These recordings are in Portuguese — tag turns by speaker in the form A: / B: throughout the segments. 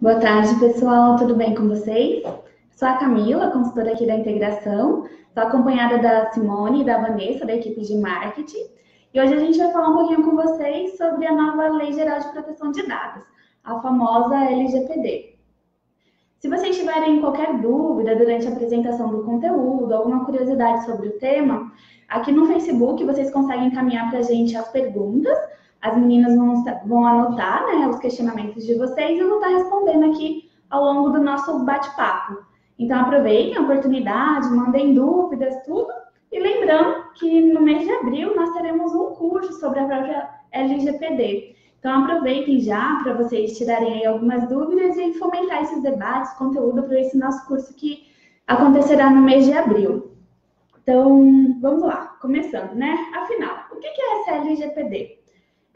A: Boa tarde, pessoal. Tudo bem com vocês? Sou a Camila, consultora aqui da integração. Estou acompanhada da Simone e da Vanessa, da equipe de marketing. E hoje a gente vai falar um pouquinho com vocês sobre a nova Lei Geral de Proteção de Dados, a famosa LGPD. Se vocês tiverem qualquer dúvida durante a apresentação do conteúdo, alguma curiosidade sobre o tema, aqui no Facebook vocês conseguem encaminhar para a gente as perguntas. As meninas vão anotar, né, os questionamentos de vocês e eu vou estar respondendo aqui ao longo do nosso bate-papo. Então aproveitem a oportunidade, mandem dúvidas, tudo. E lembrando que no mês de abril nós teremos um curso sobre a própria LGPD. Então aproveitem já para vocês tirarem aí algumas dúvidas e fomentar esses debates, conteúdo para esse nosso curso que acontecerá no mês de abril. Então, vamos lá, começando, né? Afinal, o que é essa LGPD?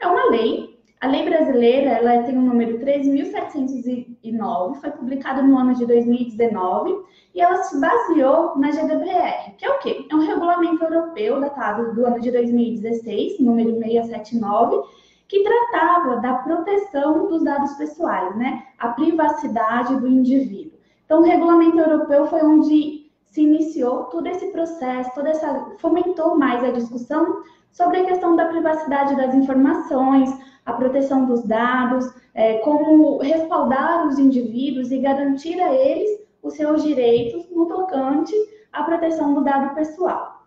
A: É uma lei, a lei brasileira, ela tem o número 13.709, foi publicada no ano de 2019 e ela se baseou na GDPR, que é o quê? É um regulamento europeu datado do ano de 2016, número 679, que tratava da proteção dos dados pessoais, né? A privacidade do indivíduo. Então, o regulamento europeu foi onde se iniciou todo esse processo, fomentou mais a discussão sobre a questão da privacidade das informações, a proteção dos dados, como respaldar os indivíduos e garantir a eles os seus direitos no tocante à proteção do dado pessoal.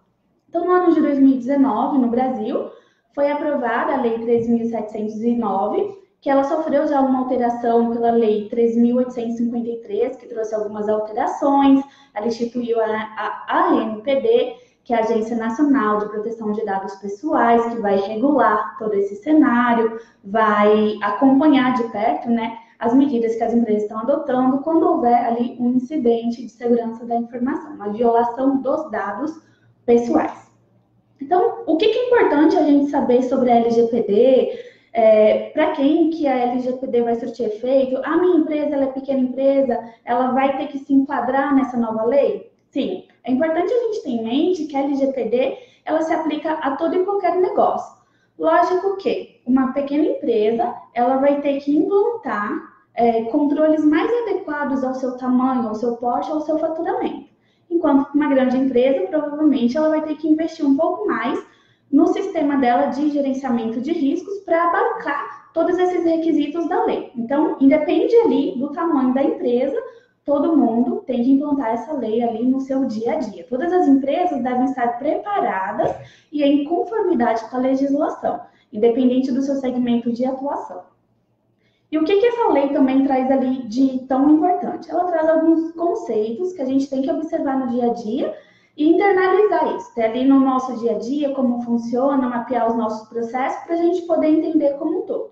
A: Então, no ano de 2019, no Brasil, foi aprovada a Lei 13.709, que ela sofreu já uma alteração pela Lei 13.853, que trouxe algumas alterações, ela instituiu a ANPD, que é a Agência Nacional de Proteção de Dados Pessoais, que vai regular todo esse cenário, vai acompanhar de perto, né, as medidas que as empresas estão adotando quando houver ali um incidente de segurança da informação, uma violação dos dados pessoais. Então, o que é importante a gente saber sobre a LGPD? Para quem que a LGPD vai surtir efeito? A minha empresa, ela é pequena empresa, ela vai ter que se enquadrar nessa nova lei? Sim, é importante a gente ter em mente que a LGPD, ela se aplica a todo e qualquer negócio. Lógico que uma pequena empresa, ela vai ter que implantar controles mais adequados ao seu tamanho, ao seu porte, ao seu faturamento. Enquanto que uma grande empresa, provavelmente, ela vai ter que investir um pouco mais no sistema dela de gerenciamento de riscos para abarcar todos esses requisitos da lei. Então, independe ali do tamanho da empresa, todo mundo tem que implantar essa lei ali no seu dia a dia. Todas as empresas devem estar preparadas e em conformidade com a legislação, independente do seu segmento de atuação. E o que essa lei também traz ali de tão importante? Ela traz alguns conceitos que a gente tem que observar no dia a dia e internalizar isso, ter ali no nosso dia a dia como funciona, mapear os nossos processos para a gente poder entender como um todo.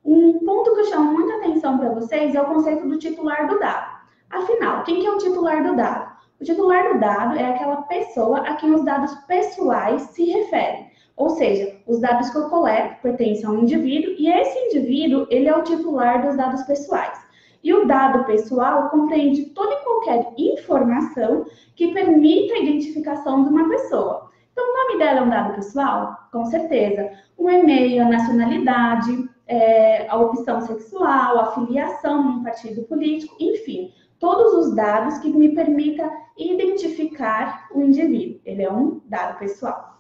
A: Um ponto que eu chamo muita atenção para vocês é o conceito do titular do dado. Afinal, quem que é o titular do dado? O titular do dado é aquela pessoa a quem os dados pessoais se referem. Ou seja, os dados que eu coleto pertencem a um indivíduo e esse indivíduo, ele é o titular dos dados pessoais. E o dado pessoal compreende toda e qualquer informação que permita a identificação de uma pessoa. Então, o nome dela é um dado pessoal? Com certeza. O e-mail, a nacionalidade, a opção sexual, a filiação num partido político, enfim, todos os dados que me permitam identificar o indivíduo. Ele é um dado pessoal.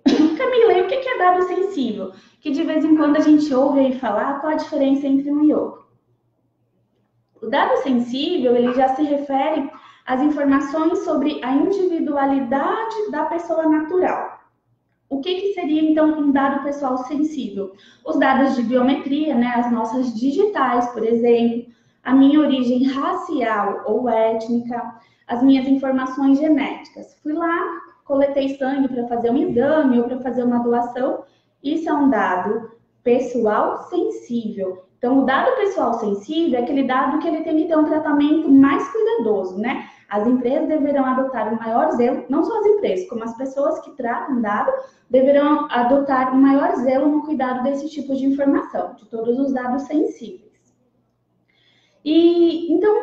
A: Camila, e o que é dado sensível? Que de vez em quando a gente ouve aí falar qual a diferença entre um e outro. O dado sensível, ele já se refere às informações sobre a individualidade da pessoa natural. O que seria, então, um dado pessoal sensível? Os dados de biometria, né, as nossas digitais, por exemplo, a minha origem racial ou étnica, as minhas informações genéticas. Fui lá, coletei sangue para fazer um exame ou para fazer uma doação, isso é um dado pessoal sensível. Então, o dado pessoal sensível é aquele dado que ele tem que ter um tratamento mais cuidadoso, né? As empresas deverão adotar o maior zelo, não só as empresas, como as pessoas que tratam dado, deverão adotar o maior zelo no cuidado desse tipo de informação, de todos os dados sensíveis. E, então,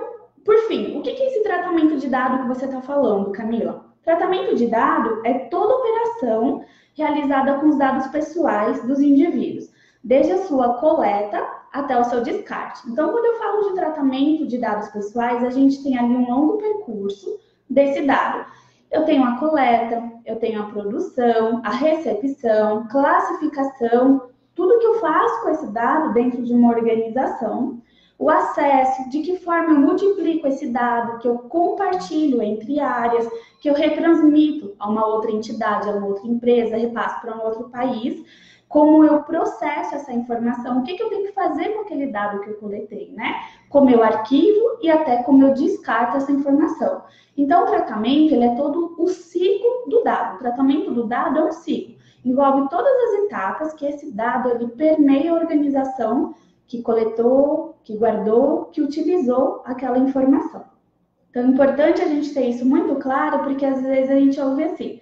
A: por fim, o que é esse tratamento de dado que você está falando, Camila? Tratamento de dado é toda operação realizada com os dados pessoais dos indivíduos, desde a sua coleta até o seu descarte. Então, quando eu falo de tratamento de dados pessoais, a gente tem ali um longo percurso desse dado. Eu tenho a coleta, eu tenho a produção, a recepção, classificação, tudo que eu faço com esse dado dentro de uma organização, o acesso, de que forma eu multiplico esse dado, que eu compartilho entre áreas, que eu retransmito a uma outra entidade, a uma outra empresa, repasso para um outro país, como eu processo essa informação, o que eu tenho que fazer com aquele dado que eu coletei, né? Como eu arquivo e até como eu descarto essa informação. Então, o tratamento, ele é todo o ciclo do dado. O tratamento do dado é um ciclo. Envolve todas as etapas que esse dado, ele permeia a organização que coletou, que guardou, que utilizou aquela informação. Então, é importante a gente ter isso muito claro, porque às vezes a gente ouve assim,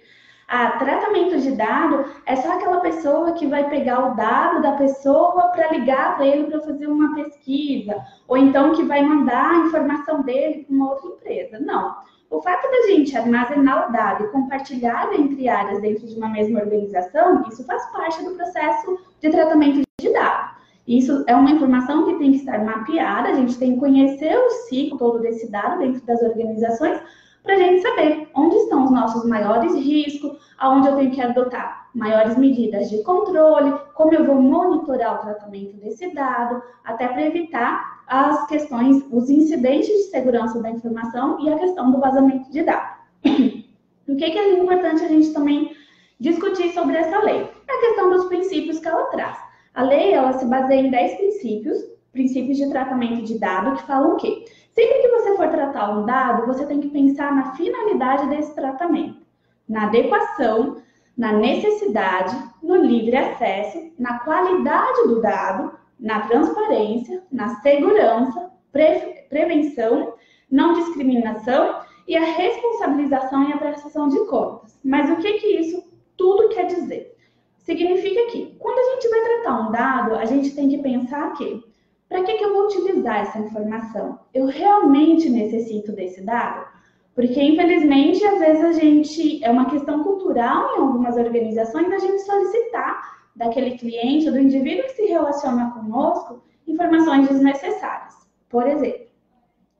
A: tratamento de dado é só aquela pessoa que vai pegar o dado da pessoa para ligar para ele para fazer uma pesquisa, ou então que vai mandar a informação dele para uma outra empresa. Não. O fato da gente armazenar o dado e compartilhar entre áreas dentro de uma mesma organização, isso faz parte do processo de tratamento de dados. Isso é uma informação que tem que estar mapeada, a gente tem que conhecer o ciclo todo desse dado dentro das organizações, para a gente saber onde estão os nossos maiores riscos, aonde eu tenho que adotar maiores medidas de controle, como eu vou monitorar o tratamento desse dado, até para evitar as questões, os incidentes de segurança da informação e a questão do vazamento de dados. O que é importante a gente também discutir sobre essa lei? É a questão dos princípios que ela traz. A lei, ela se baseia em 10 princípios de tratamento de dado, que falam o quê? Sempre que você for tratar um dado, você tem que pensar na finalidade desse tratamento, na adequação, na necessidade, no livre acesso, na qualidade do dado, na transparência, na segurança, prevenção, não discriminação e a responsabilização e a prestação de contas. Mas o que isso tudo quer dizer? Significa que, quando a gente vai tratar um dado, a gente tem que pensar que, para que eu vou utilizar essa informação? Eu realmente necessito desse dado? Porque, infelizmente, às vezes é uma questão cultural em algumas organizações, a gente solicitar daquele cliente, do indivíduo que se relaciona conosco, informações desnecessárias. Por exemplo,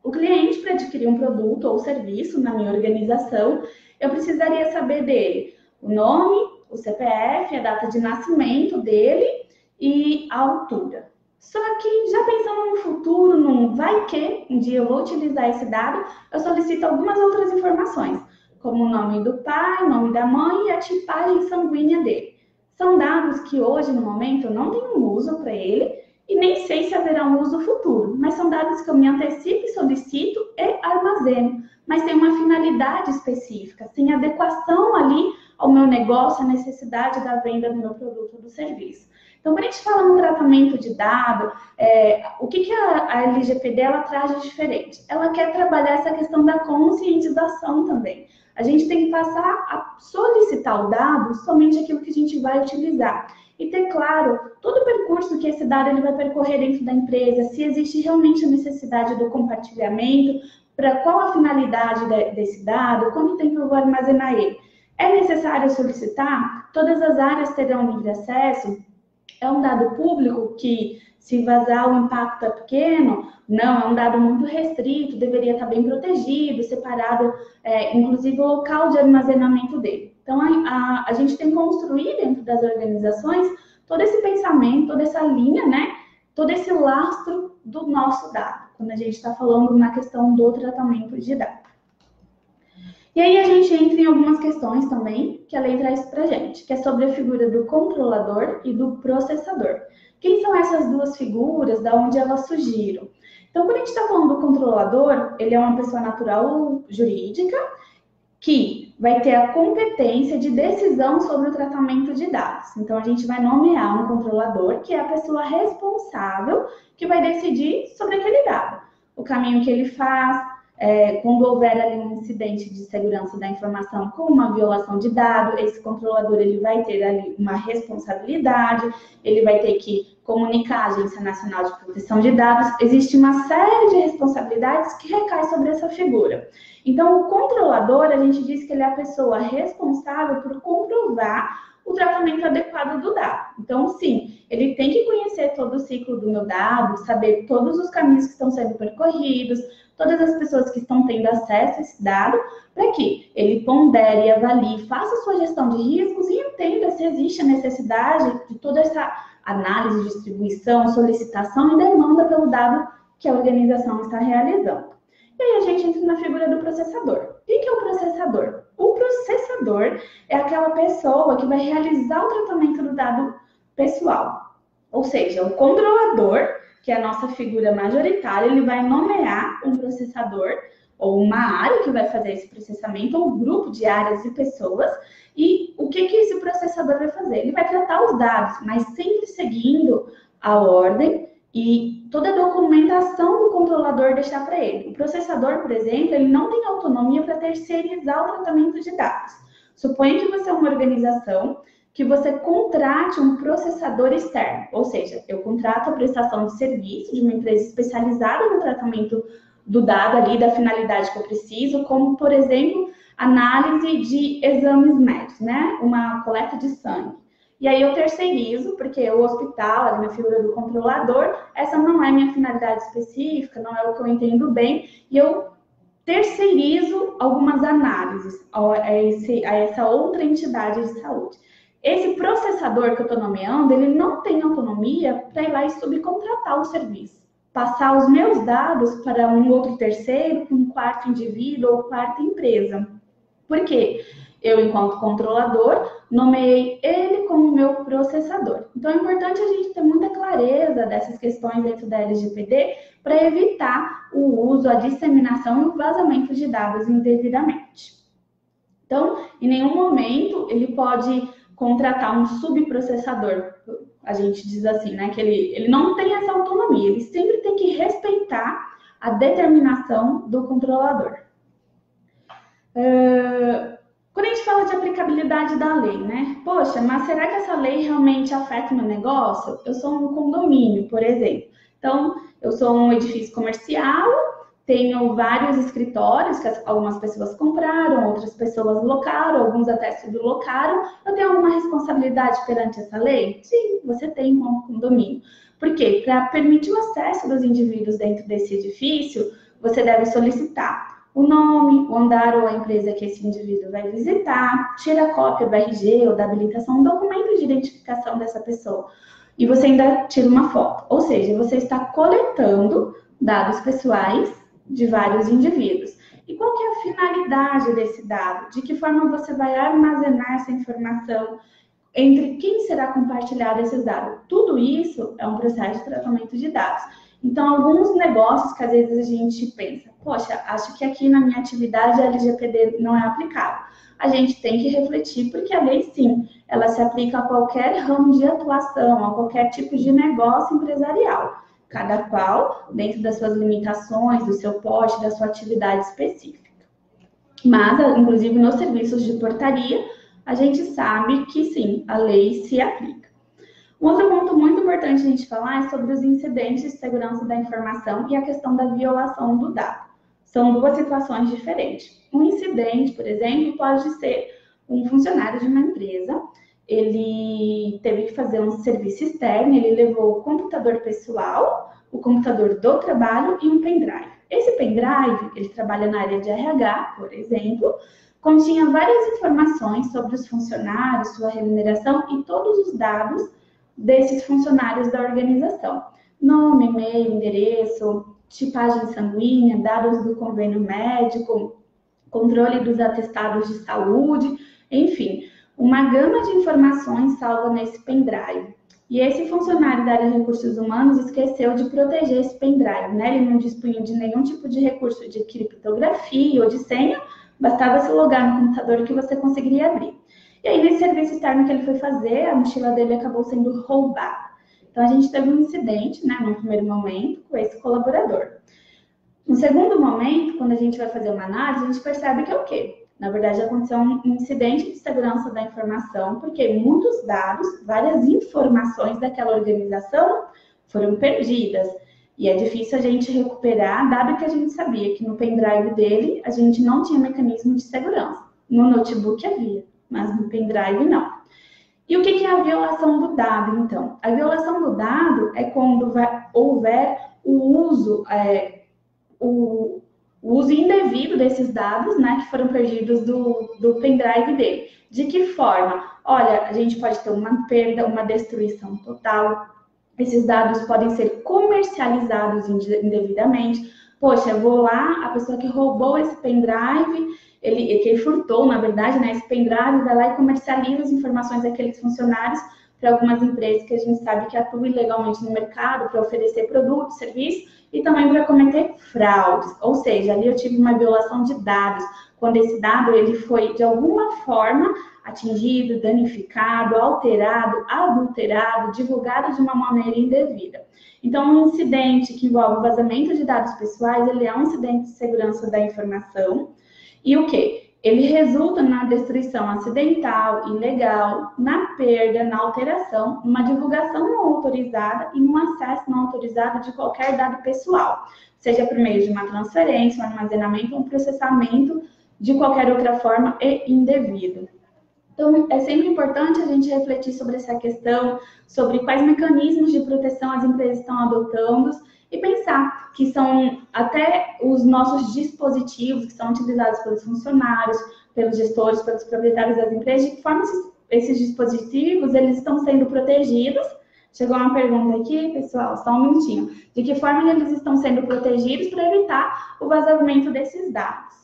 A: o cliente, para adquirir um produto ou serviço na minha organização, eu precisaria saber dele o nome, o CPF, a data de nascimento dele e a altura. Só que, já pensando no futuro, num vai que um dia eu vou utilizar esse dado, eu solicito algumas outras informações, como o nome do pai, o nome da mãe e a tipagem sanguínea dele. São dados que hoje, no momento, eu não tenho uso para ele e nem sei se haverá um uso futuro, mas são dados que eu me antecipo e solicito e armazeno, mas tem uma finalidade específica, tem adequação ali ao meu negócio, à necessidade da venda do meu produto ou do serviço. Então, quando a gente fala no tratamento de dado, o que a LGPD ela traz de diferente? Ela quer trabalhar essa questão da conscientização também. A gente tem que passar a solicitar o dado somente aquilo que a gente vai utilizar. E ter claro todo o percurso que esse dado ele vai percorrer dentro da empresa, se existe realmente a necessidade do compartilhamento, para qual a finalidade desse dado, quanto tempo eu vou armazenar ele. É necessário solicitar? Todas as áreas terão livre acesso? É um dado público que, se vazar, o impacto é pequeno? Não, é um dado muito restrito, deveria estar bem protegido, separado, inclusive o local de armazenamento dele. Então, a gente tem que construir dentro das organizações todo esse pensamento, toda essa linha, né? Todo esse lastro do nosso dado, quando a gente está falando na questão do tratamento de dados. E aí a gente entra em algumas questões também que a lei traz para a gente, que é sobre a figura do controlador e do processador. Quem são essas duas figuras, da onde elas surgiram? Então, quando a gente está falando do controlador, ele é uma pessoa natural jurídica que vai ter a competência de decisão sobre o tratamento de dados. Então, a gente vai nomear um controlador, que é a pessoa responsável que vai decidir sobre aquele dado. O caminho que ele faz, quando houver ali um incidente de segurança da informação com uma violação de dado, esse controlador ele vai ter ali uma responsabilidade, ele vai ter que comunicar à Agência Nacional de Proteção de Dados. Existe uma série de responsabilidades que recai sobre essa figura. Então, o controlador, a gente diz que ele é a pessoa responsável por comprovar o tratamento adequado do dado. Então, sim, ele tem que conhecer todo o ciclo do meu dado, saber todos os caminhos que estão sendo percorridos, todas as pessoas que estão tendo acesso a esse dado, para que ele pondere, avalie, faça sua gestão de riscos e entenda se existe a necessidade de toda essa análise, distribuição, solicitação e demanda pelo dado que a organização está realizando. E aí a gente entra na figura do processador. O que é o processador? O processador é aquela pessoa que vai realizar o tratamento do dado pessoal. Ou seja, o controlador, que é a nossa figura majoritária, ele vai nomear um processador ou uma área que vai fazer esse processamento, ou um grupo de áreas e pessoas. E o que esse processador vai fazer? Ele vai tratar os dados, mas sempre seguindo a ordem e toda a documentação do controlador deixar para ele. O processador, por exemplo, ele não tem autonomia para terceirizar o tratamento de dados. Suponha que você é uma organização que você contrate um processador externo, ou seja, eu contrato a prestação de serviço de uma empresa especializada no tratamento do dado ali, da finalidade que eu preciso, como, por exemplo, análise de exames médicos, né? Uma coleta de sangue. E aí eu terceirizo, porque o hospital, ali na figura do controlador, essa não é minha finalidade específica, não é o que eu entendo bem, e eu terceirizo algumas análises a essa outra entidade de saúde. Esse processador que eu estou nomeando, ele não tem autonomia para ir lá e subcontratar o serviço, passar os meus dados para um outro terceiro, para um quarto indivíduo ou quarta empresa. Por quê? Eu, enquanto controlador, nomeei ele como meu processador. Então, é importante a gente ter muita clareza dessas questões dentro da LGPD para evitar o uso, a disseminação e o vazamento de dados indevidamente. Então, em nenhum momento ele pode contratar um subprocessador, a gente diz assim, né, que ele não tem essa autonomia, ele sempre tem que respeitar a determinação do controlador. Quando a gente fala de aplicabilidade da lei, né? Poxa, mas será que essa lei realmente afeta o meu negócio? Eu sou um condomínio, por exemplo. Então, eu sou um edifício comercial, tenho vários escritórios que algumas pessoas compraram, outras pessoas locaram, alguns até sublocaram. Eu tenho alguma responsabilidade perante essa lei? Sim, você tem como condomínio. Por quê? Para permitir o acesso dos indivíduos dentro desse edifício, você deve solicitar o nome, o andar ou a empresa que esse indivíduo vai visitar, tira a cópia do RG ou da habilitação, um documento de identificação dessa pessoa. E você ainda tira uma foto. Ou seja, você está coletando dados pessoais de vários indivíduos. E qual que é a finalidade desse dado? De que forma você vai armazenar essa informação? Entre quem será compartilhado esses dados? Tudo isso é um processo de tratamento de dados. Então, alguns negócios que às vezes a gente pensa, poxa, acho que aqui na minha atividade a LGPD não é aplicável. A gente tem que refletir, porque a lei, sim, ela se aplica a qualquer ramo de atuação, a qualquer tipo de negócio empresarial. Cada qual dentro das suas limitações, do seu porte, da sua atividade específica. Mas, inclusive, nos serviços de portaria, a gente sabe que, sim, a lei se aplica. Um outro ponto muito importante a gente falar é sobre os incidentes de segurança da informação e a questão da violação do dado. São duas situações diferentes. Um incidente, por exemplo, pode ser um funcionário de uma empresa, ele teve que fazer um serviço externo, ele levou o computador pessoal, o computador do trabalho e um pendrive. Esse pendrive, ele trabalha na área de RH, por exemplo, continha várias informações sobre os funcionários, sua remuneração e todos os dados desses funcionários da organização. Nome, e-mail, endereço, tipagem sanguínea, dados do convênio médico, controle dos atestados de saúde, enfim, uma gama de informações salva nesse pendrive. E esse funcionário da área de recursos humanos esqueceu de proteger esse pendrive, né? Ele não dispunha de nenhum tipo de recurso de criptografia ou de senha, bastava se logar no computador que você conseguiria abrir. E aí, nesse serviço externo que ele foi fazer, a mochila dele acabou sendo roubada. Então, a gente teve um incidente, né, no primeiro momento, com esse colaborador. No segundo momento, quando a gente vai fazer uma análise, a gente percebe que é o quê? Na verdade, aconteceu um incidente de segurança da informação, porque muitos dados, várias informações daquela organização foram perdidas. E é difícil a gente recuperar, dado que a gente sabia que no pendrive dele, a gente não tinha mecanismo de segurança. No notebook havia, mas no pendrive não. E o que é a violação do dado, então? A violação do dado é quando houver o uso indevido desses dados, né, que foram perdidos do pendrive dele. De que forma? Olha, a gente pode ter uma perda, uma destruição total. Esses dados podem ser comercializados indevidamente. Poxa, eu vou lá, a pessoa que roubou esse pendrive, que ele furtou, na verdade, né, esse pendrive, vai lá e comercializa as informações daqueles funcionários para algumas empresas que a gente sabe que atuam ilegalmente no mercado para oferecer produtos, serviços e também para cometer fraudes. Ou seja, ali eu tive uma violação de dados, quando esse dado ele foi de alguma forma atingido, danificado, alterado, adulterado, divulgado de uma maneira indevida. Então, um incidente que envolve vazamento de dados pessoais, ele é um incidente de segurança da informação. E o quê? Ele resulta na destruição acidental, ilegal, na perda, na alteração, numa divulgação não autorizada e num acesso não autorizado de qualquer dado pessoal, seja por meio de uma transferência, um armazenamento ou um processamento de qualquer outra forma e indevido. Então, é sempre importante a gente refletir sobre essa questão, sobre quais mecanismos de proteção as empresas estão adotando e pensar que são até os nossos dispositivos que são utilizados pelos funcionários, pelos gestores, pelos proprietários das empresas, de que forma esses dispositivos eles estão sendo protegidos. Chegou uma pergunta aqui, pessoal, só um minutinho. De que forma eles estão sendo protegidos para evitar o vazamento desses dados?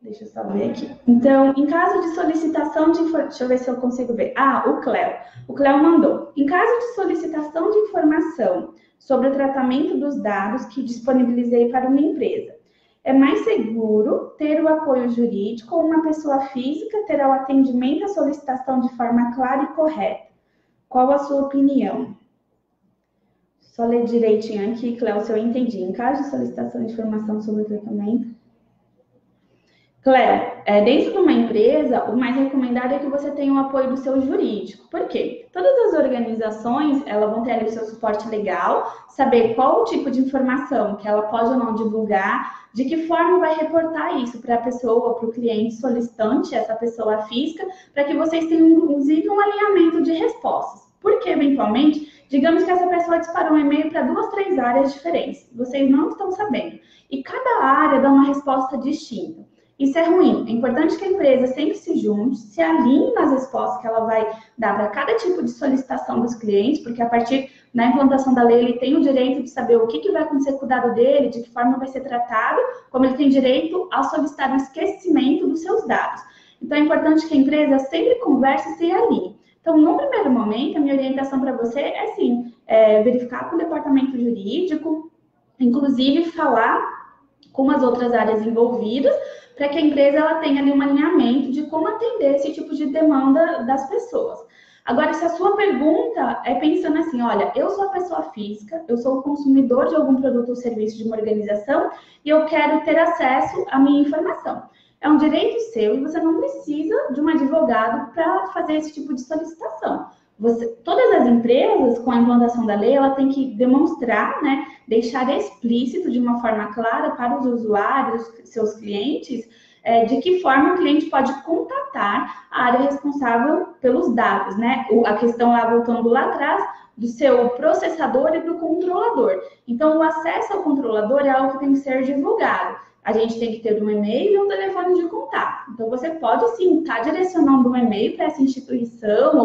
A: Deixa eu só ver aqui. Então, em caso de solicitação de informação, deixa eu ver se eu consigo ver. O Cléo. O Cléo mandou. Em caso de solicitação de informação sobre o tratamento dos dados que disponibilizei para uma empresa, é mais seguro ter o apoio jurídico ou uma pessoa física terá o atendimento à solicitação de forma clara e correta? Qual a sua opinião? Só ler direitinho aqui, Cléo, se eu entendi. Em caso de solicitação de informação sobre o tratamento... Cléo, dentro de uma empresa, o mais recomendado é que você tenha o apoio do seu jurídico. Por quê? Todas as organizações, elas vão ter ali o seu suporte legal, saber qual o tipo de informação que ela pode ou não divulgar, de que forma vai reportar isso para a pessoa, para o cliente solicitante, essa pessoa física, para que vocês tenham, inclusive, um alinhamento de respostas. Porque, eventualmente, digamos que essa pessoa disparou um e-mail para 2, 3 áreas diferentes. Vocês não estão sabendo. E cada área dá uma resposta distinta. Isso é ruim. É importante que a empresa sempre se junte, se alinhe nas respostas que ela vai dar para cada tipo de solicitação dos clientes, porque a partir da implantação da lei, ele tem o direito de saber o que vai acontecer com o dado dele, de que forma vai ser tratado, como ele tem direito a solicitar o esquecimento dos seus dados. Então, é importante que a empresa sempre converse e se alinhe. Então, no primeiro momento, a minha orientação para você é, sim, verificar com o departamento jurídico, inclusive falar com as outras áreas envolvidas, para que a empresa ela tenha ali um alinhamento de como atender esse tipo de demanda das pessoas. Agora, se a sua pergunta é pensando assim, olha, eu sou a pessoa física, eu sou o consumidor de algum produto ou serviço de uma organização e eu quero ter acesso à minha informação. É um direito seu e você não precisa de um advogado para fazer esse tipo de solicitação. Todas as empresas, com a implantação da lei, ela tem que demonstrar, né, deixar explícito de uma forma clara para os usuários, seus clientes, de que forma o cliente pode contatar a área responsável pelos dados, né? A questão lá, voltando lá atrás, do seu processador e do controlador. Então, o acesso ao controlador é algo que tem que ser divulgado. A gente tem que ter um e-mail e um telefone de contato. Então, você pode, sim, estar direcionando um e-mail para essa instituição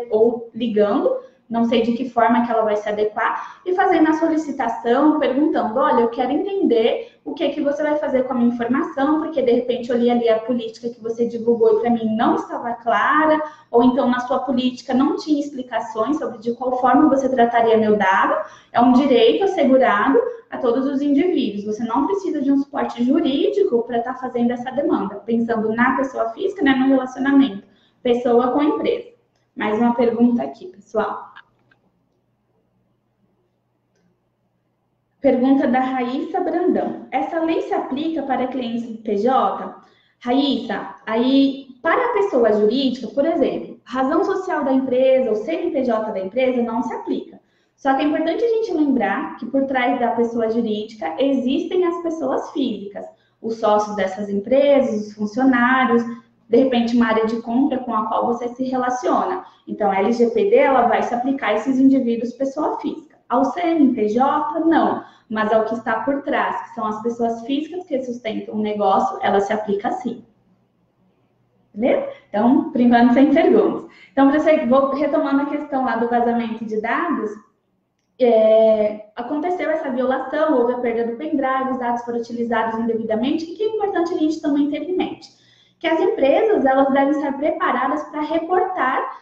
A: ou ligando, não sei de que forma que ela vai se adequar, e fazendo a solicitação, perguntando, olha, eu quero entender o que você vai fazer com a minha informação, porque, de repente, eu li ali a política que você divulgou e para mim não estava clara, ou então, na sua política, não tinha explicações sobre de qual forma você trataria meu dado. É um direito assegurado a todos os indivíduos. Você não precisa de um suporte jurídico para estar fazendo essa demanda, pensando na pessoa física, né, no relacionamento, pessoa com empresa. Mais uma pergunta aqui, pessoal. Pergunta da Raíssa Brandão. Essa lei se aplica para clientes do PJ? Raíssa, aí, para a pessoa jurídica, por exemplo, razão social da empresa, o CNPJ da empresa não se aplica. Só que é importante a gente lembrar que por trás da pessoa jurídica existem as pessoas físicas, os sócios dessas empresas, os funcionários, de repente, uma área de compra com a qual você se relaciona. Então, a LGPD, ela vai se aplicar a esses indivíduos pessoa física. Ao CNPJ, não, mas ao que está por trás, que são as pessoas físicas que sustentam o negócio, ela se aplica sim. Beleza? Então, por enquanto, sem perguntas. Então, vou retomando a questão lá do vazamento de dados. Aconteceu essa violação, houve a perda do pendrive, os dados foram utilizados indevidamente, e que é importante a gente também ter em mente que as empresas, elas devem estar preparadas para reportar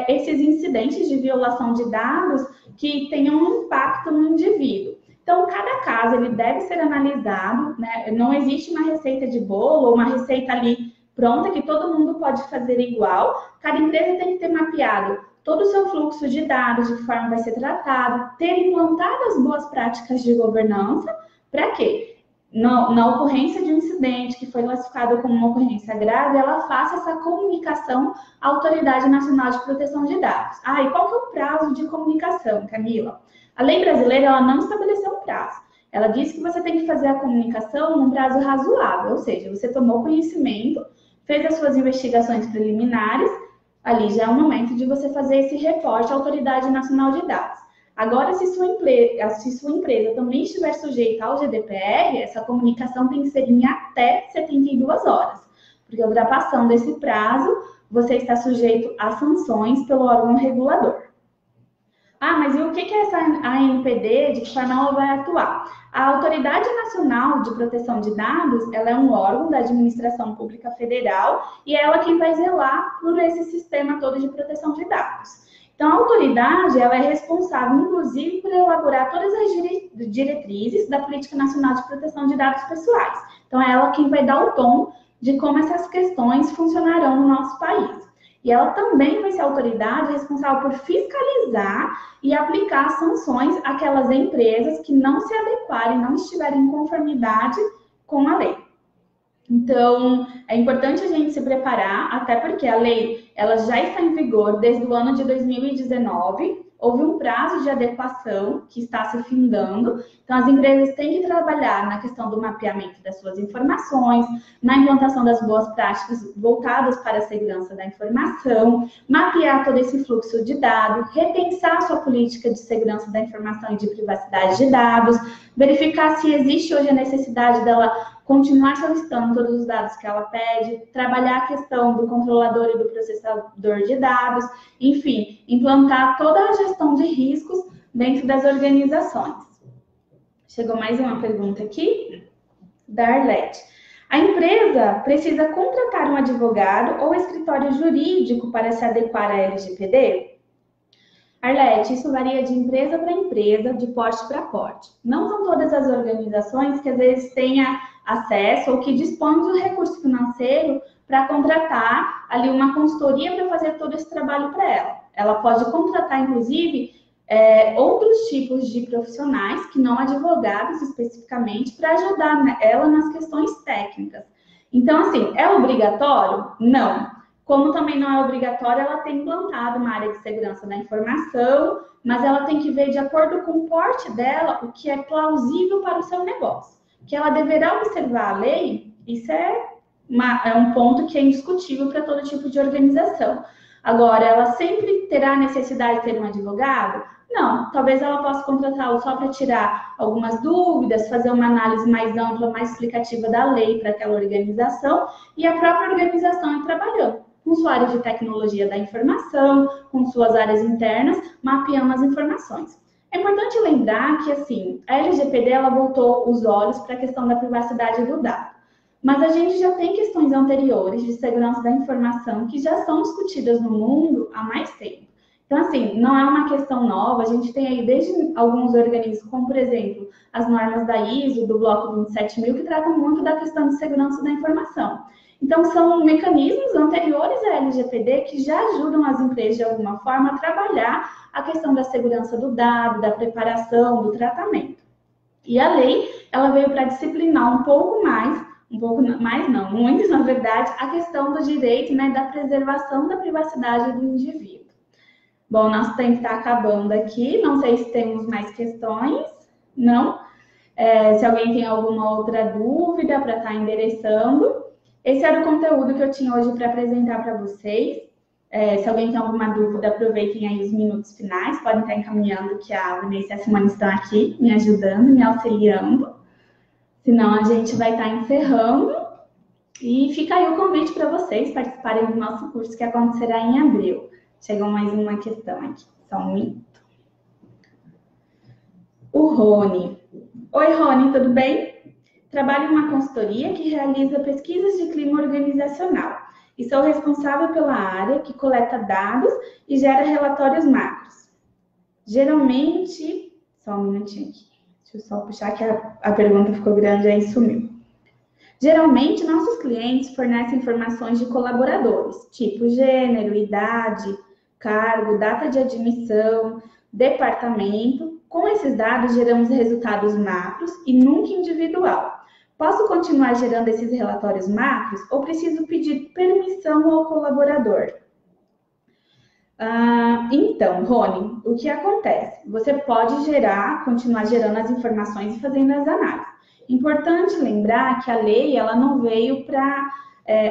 A: esses incidentes de violação de dados que tenham um impacto no indivíduo. Então, cada caso ele deve ser analisado, né? Não existe uma receita de bolo ou uma receita ali pronta que todo mundo pode fazer igual. Cada empresa tem que ter mapeado todo o seu fluxo de dados, de que forma vai ser tratado, ter implantado as boas práticas de governança, para quê? Na ocorrência de um incidente que foi classificado como uma ocorrência grave, ela faça essa comunicação à Autoridade Nacional de Proteção de Dados. E qual que é o prazo de comunicação, Camila? A lei brasileira, ela não estabeleceu um prazo. Ela diz que você tem que fazer a comunicação num prazo razoável, ou seja, você tomou conhecimento, fez as suas investigações preliminares, ali já é o momento de você fazer esse reporte à Autoridade Nacional de Dados. Agora, se sua empresa também estiver sujeita ao GDPR, essa comunicação tem que ser em até 72 horas, porque ultrapassando esse prazo, você está sujeito a sanções pelo órgão regulador. Mas e o que é essa ANPD? De que forma ela vai atuar? A Autoridade Nacional de Proteção de Dados, ela é um órgão da Administração Pública Federal e é ela quem vai zelar por esse sistema todo de proteção de dados. Então, a autoridade, ela é responsável, inclusive, por elaborar todas as diretrizes da Política Nacional de Proteção de Dados Pessoais. Então, é ela quem vai dar o tom de como essas questões funcionarão no nosso país. E ela também vai ser a autoridade responsável por fiscalizar e aplicar sanções àquelas empresas que não se adequarem, não estiverem em conformidade com a lei. Então, é importante a gente se preparar, até porque a lei ela já está em vigor desde o ano de 2019, houve um prazo de adequação que está se findando, então as empresas têm que trabalhar na questão do mapeamento das suas informações, na implantação das boas práticas voltadas para a segurança da informação, mapear todo esse fluxo de dados, repensar a sua política de segurança da informação e de privacidade de dados, verificar se existe hoje a necessidade dela continuar solicitando todos os dados que ela pede, trabalhar a questão do controlador e do processador de dados, enfim, implantar toda a gestão de riscos dentro das organizações. Chegou mais uma pergunta aqui, da Arlete. A empresa precisa contratar um advogado ou escritório jurídico para se adequar à LGPD? Arlete, isso varia de empresa para empresa, de porte para porte. Não são todas as organizações que às vezes tenham acesso ou que dispõem do recurso financeiro para contratar ali uma consultoria para fazer todo esse trabalho para ela. Ela pode contratar, inclusive, outros tipos de profissionais, que não advogados especificamente, para ajudar ela nas questões técnicas. Então, assim, é obrigatório? Não. Como também não é obrigatório, ela ter implantado uma área de segurança da informação, mas ela tem que ver, de acordo com o porte dela, o que é plausível para o seu negócio. Que ela deverá observar a lei, isso é um ponto que é indiscutível para todo tipo de organização. Agora, ela sempre terá necessidade de ter um advogado? Não, talvez ela possa contratá-lo só para tirar algumas dúvidas, fazer uma análise mais ampla, mais explicativa da lei para aquela organização, e a própria organização trabalhando com sua área de tecnologia da informação, com suas áreas internas, mapeando as informações. É importante lembrar que, assim, a LGPD ela voltou os olhos para a questão da privacidade do dado. Mas a gente já tem questões anteriores de segurança da informação que já são discutidas no mundo há mais tempo. Então, assim, não é uma questão nova, a gente tem aí desde alguns organismos, como, por exemplo, as normas da ISO, do Bloco 27000, que tratam muito da questão de segurança da informação. Então, são mecanismos anteriores à LGPD que já ajudam as empresas, de alguma forma, a trabalhar a questão da segurança do dado, da preparação, do tratamento. E a lei, ela veio para disciplinar muito, na verdade, a questão do direito, né, da preservação da privacidade do indivíduo. Bom, nosso tempo está acabando aqui, não sei se temos mais questões, não? Se alguém tem alguma outra dúvida para estar endereçando, Esse era o conteúdo que eu tinha hoje para apresentar para vocês. Se alguém tem alguma dúvida, aproveitem aí os minutos finais, podem estar encaminhando, que a Vanessa e a Simone estão aqui me ajudando, me auxiliando. Senão a gente vai estar encerrando. E fica aí o convite para vocês participarem do nosso curso que acontecerá em abril. Chegou mais uma questão aqui, só um minuto. O Rony. Oi, Rony, tudo bem? Trabalho em uma consultoria que realiza pesquisas de clima organizacional e sou responsável pela área que coleta dados e gera relatórios macros. Geralmente, só um minutinho aqui, deixa eu só puxar que a pergunta ficou grande aí sumiu. Geralmente, nossos clientes fornecem informações de colaboradores, tipo gênero, idade, cargo, data de admissão, departamento. Com esses dados, geramos resultados macros e nunca individual. Posso continuar gerando esses relatórios macros ou preciso pedir permissão ao colaborador? Então, Rony, o que acontece? Você pode continuar gerando as informações e fazendo as análises. Importante lembrar que a lei ela não veio para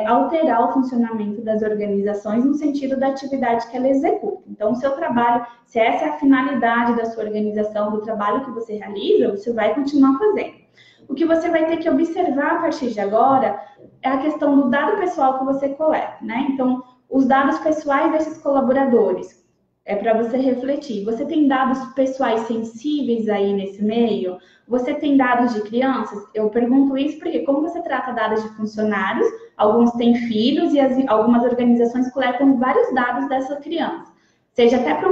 A: alterar o funcionamento das organizações no sentido da atividade que ela executa. Então, o seu trabalho, se essa é a finalidade da sua organização, do trabalho que você realiza, você vai continuar fazendo. O que você vai ter que observar a partir de agora é a questão do dado pessoal que você coleta, né? Então, os dados pessoais desses colaboradores, é para você refletir. Você tem dados pessoais sensíveis aí nesse meio? Você tem dados de crianças? Eu pergunto isso porque, como você trata dados de funcionários, alguns têm filhos e algumas organizações coletam vários dados dessa criança. Seja até para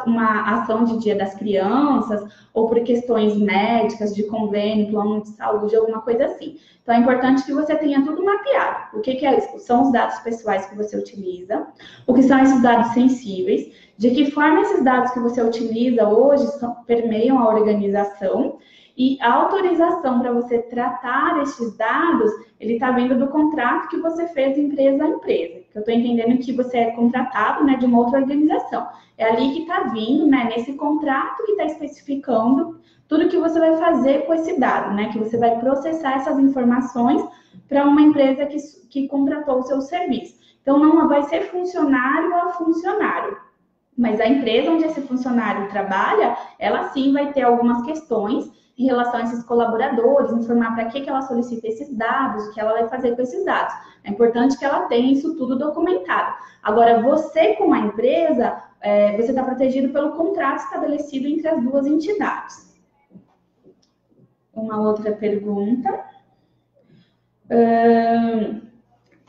A: uma ação de Dia das Crianças, ou por questões médicas, de convênio, plano de saúde, alguma coisa assim. Então, é importante que você tenha tudo mapeado. O que é isso? São os dados pessoais que você utiliza, o que são esses dados sensíveis, de que forma esses dados que você utiliza hoje permeiam a organização, e a autorização para você tratar esses dados, ele está vindo do contrato que você fez empresa a empresa. Eu estou entendendo que você é contratado, né, de uma outra organização. É ali que está vindo, né, nesse contrato que está especificando tudo que você vai fazer com esse dado, né, que você vai processar essas informações para uma empresa que contratou o seu serviço. Então, não vai ser funcionário a funcionário. Mas a empresa onde esse funcionário trabalha, ela sim vai ter algumas questões em relação a esses colaboradores, informar para que ela solicita esses dados, o que ela vai fazer com esses dados. É importante que ela tenha isso tudo documentado. Agora, você, como a empresa, você está protegido pelo contrato estabelecido entre as duas entidades. Uma outra pergunta.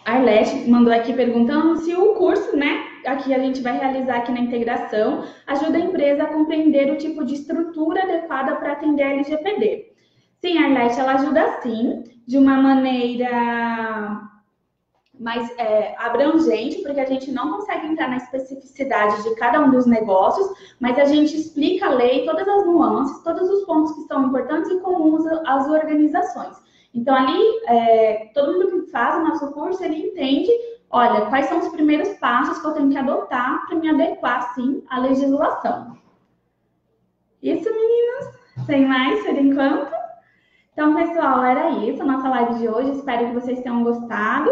A: A Arlete mandou aqui perguntando se o curso, né, aqui a gente vai realizar aqui na integração, ajuda a empresa a compreender o tipo de estrutura adequada para atender a LGPD. Sim, Arlete, ela ajuda sim, de uma maneira mais abrangente, porque a gente não consegue entrar na especificidade de cada um dos negócios, mas a gente explica a lei, todas as nuances, todos os pontos que são importantes e comuns às organizações. Então, ali, todo mundo que faz o nosso curso, ele entende, olha, quais são os primeiros passos que eu tenho que adotar para me adequar, sim, à legislação. Isso, meninas? Sem mais, por enquanto? Então, pessoal, era isso, a nossa live de hoje. Espero que vocês tenham gostado.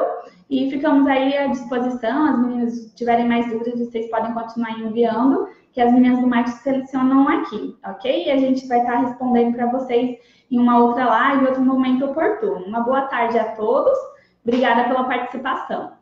A: E ficamos aí à disposição. As meninas tiverem mais dúvidas, vocês podem continuar enviando, que as meninas do marketing selecionam aqui, ok? E a gente vai estar respondendo para vocês em uma outra live, em outro momento oportuno. Uma boa tarde a todos. Obrigada pela participação.